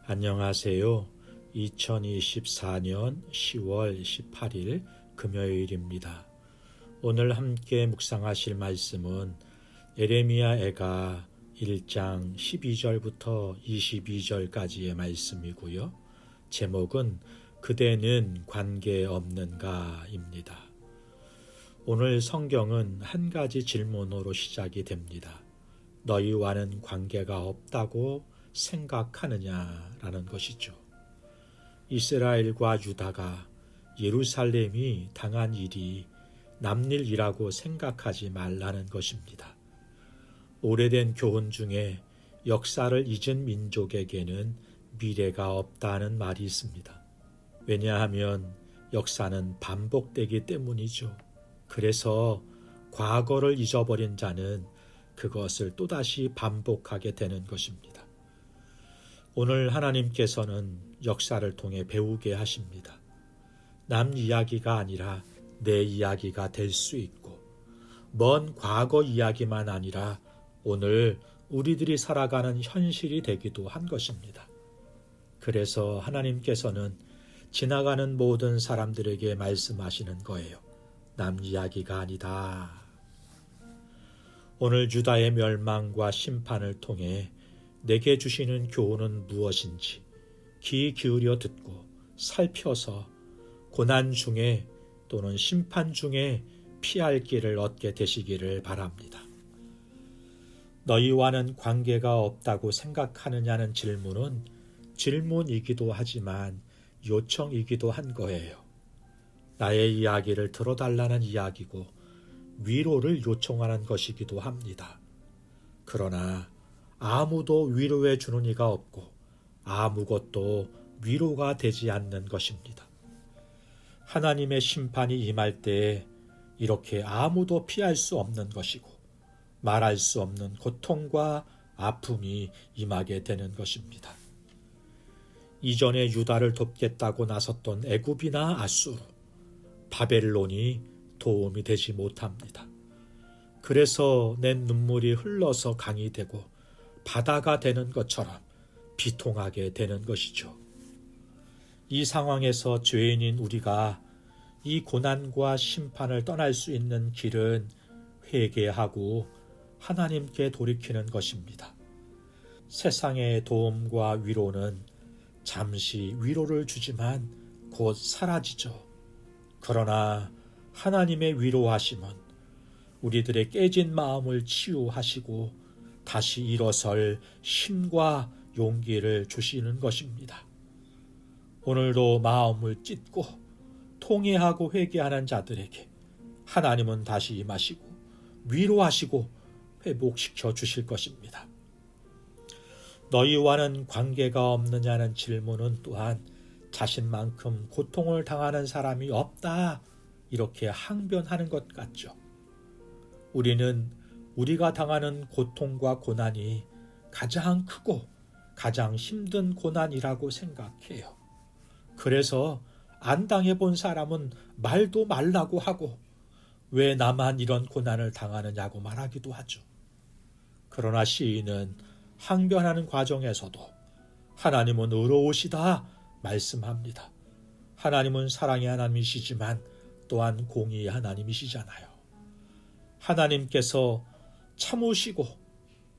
안녕하세요. 2024년 10월 18일 금요일입니다. 오늘 함께 묵상하실 말씀은 예레미야애가 1장 12절부터 22절까지의 말씀이고요. 제목은 그대는 관계없는가입니다. 오늘 성경은 한 가지 질문으로 시작이 됩니다. 너희와는 관계가 없다고 생각하느냐라는 것이죠. 이스라엘과 유다가 예루살렘이 당한 일이 남일이라고 생각하지 말라는 것입니다. 오래된 교훈 중에 역사를 잊은 민족에게는 미래가 없다는 말이 있습니다. 왜냐하면 역사는 반복되기 때문이죠. 그래서 과거를 잊어버린 자는 그것을 또다시 반복하게 되는 것입니다. 오늘 하나님께서는 역사를 통해 배우게 하십니다. 남 이야기가 아니라 내 이야기가 될 수 있고, 먼 과거 이야기만 아니라 오늘 우리들이 살아가는 현실이 되기도 한 것입니다. 그래서 하나님께서는 지나가는 모든 사람들에게 말씀하시는 거예요. 남 이야기가 아니다. 오늘 유다의 멸망과 심판을 통해 내게 주시는 교훈은 무엇인지 귀 기울여 듣고 살펴서 고난 중에 또는 심판 중에 피할 길을 얻게 되시기를 바랍니다. 너희와는 관계가 없다고 생각하느냐는 질문은 질문이기도 하지만 요청이기도 한 거예요. 나의 이야기를 들어달라는 이야기고 위로를 요청하는 것이기도 합니다. 그러나 아무도 위로해 주는 이가 없고 아무것도 위로가 되지 않는 것입니다. 하나님의 심판이 임할 때에 이렇게 아무도 피할 수 없는 것이고 말할 수 없는 고통과 아픔이 임하게 되는 것입니다. 이전에 유다를 돕겠다고 나섰던 애굽이나 아수르, 바벨론이 도움이 되지 못합니다. 그래서 내 눈물이 흘러서 강이 되고 바다가 되는 것처럼 비통하게 되는 것이죠. 이 상황에서 죄인인 우리가 이 고난과 심판을 떠날 수 있는 길은 회개하고 하나님께 돌이키는 것입니다. 세상의 도움과 위로는 잠시 위로를 주지만 곧 사라지죠. 그러나 하나님의 위로하심은 우리들의 깨진 마음을 치유하시고 다시 일어설 힘과 용기를 주시는 것입니다. 오늘도 마음을 찢고 통회하고 회개하는 자들에게 하나님은 다시 임하시고 위로하시고 회복시켜 주실 것입니다. 너희와는 관계가 없느냐는 질문은 또한 자신만큼 고통을 당하는 사람이 없다, 이렇게 항변하는 것 같죠. 우리는 우리가 당하는 고통과 고난이 가장 크고 가장 힘든 고난이라고 생각해요. 그래서 안 당해본 사람은 말도 말라고 하고 왜 나만 이런 고난을 당하느냐고 말하기도 하죠. 그러나 시인은 항변하는 과정에서도 하나님은 의로우시다 말씀합니다. 하나님은 사랑의 하나님이시지만 또한 공의의 하나님이시잖아요. 하나님께서 참으시고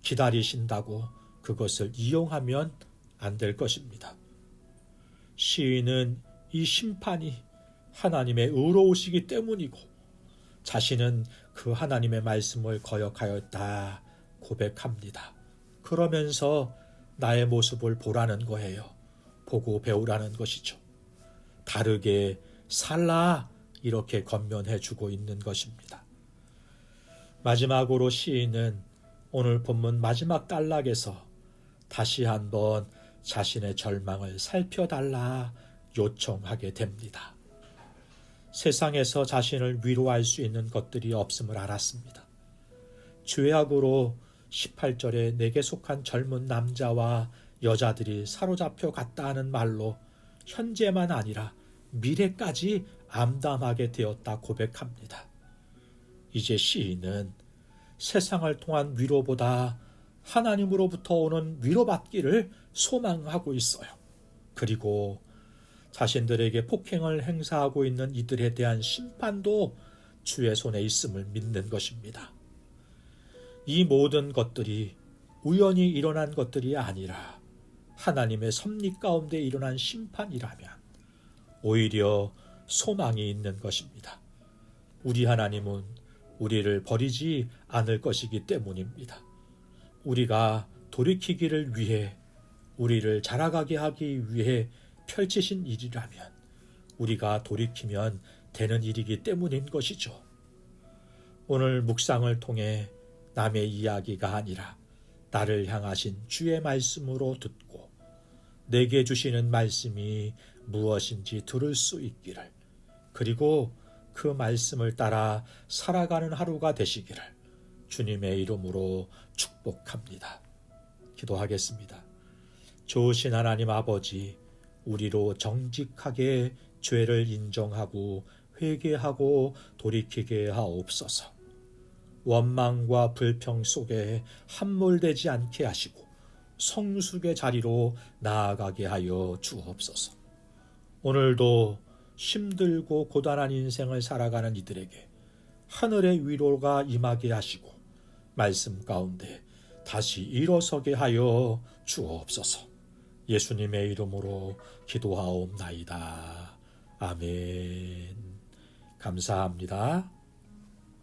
기다리신다고 그것을 이용하면 안 될 것입니다. 시인은 이 심판이 하나님의 의로우시기 때문이고 자신은 그 하나님의 말씀을 거역하였다 고백합니다. 그러면서 나의 모습을 보라는 거예요. 보고 배우라는 것이죠. 다르게 살라, 이렇게 권면해 주고 있는 것입니다. 마지막으로 시인은 오늘 본문 마지막 단락에서 다시 한번 자신의 절망을 살펴달라 요청하게 됩니다. 세상에서 자신을 위로할 수 있는 것들이 없음을 알았습니다. 죄악으로 18절에 내게 속한 젊은 남자와 여자들이 사로잡혀 갔다 하는 말로 현재만 아니라 미래까지 암담하게 되었다 고백합니다. 이제 시인은 세상을 통한 위로보다 하나님으로부터 오는 위로받기를 소망하고 있어요. 그리고 자신들에게 폭행을 행사하고 있는 이들에 대한 심판도 주의 손에 있음을 믿는 것입니다. 이 모든 것들이 우연히 일어난 것들이 아니라 하나님의 섭리 가운데 일어난 심판이라면 오히려 소망이 있는 것입니다. 우리 하나님은 우리를 버리지 않을 것이기 때문입니다. 우리가 돌이키기를 위해, 우리를 자라가게 하기 위해 펼치신 일이라면 우리가 돌이키면 되는 일이기 때문인 것이죠. 오늘 묵상을 통해 남의 이야기가 아니라 나를 향하신 주의 말씀으로 듣고 내게 주시는 말씀이 무엇인지 들을 수 있기를, 그리고 그 말씀을 따라 살아가는 하루가 되시기를 주님의 이름으로 축복합니다. 기도하겠습니다. 좋으신 하나님 아버지, 우리로 정직하게 죄를 인정하고 회개하고 돌이키게 하옵소서. 원망과 불평 속에 함몰되지 않게 하시고 성숙의 자리로 나아가게 하여 주옵소서. 오늘도 힘들고 고단한 인생을 살아가는 이들에게 하늘의 위로가 임하게 하시고 말씀 가운데 다시 일어서게 하여 주옵소서. 예수님의 이름으로 기도하옵나이다. 아멘. 감사합니다.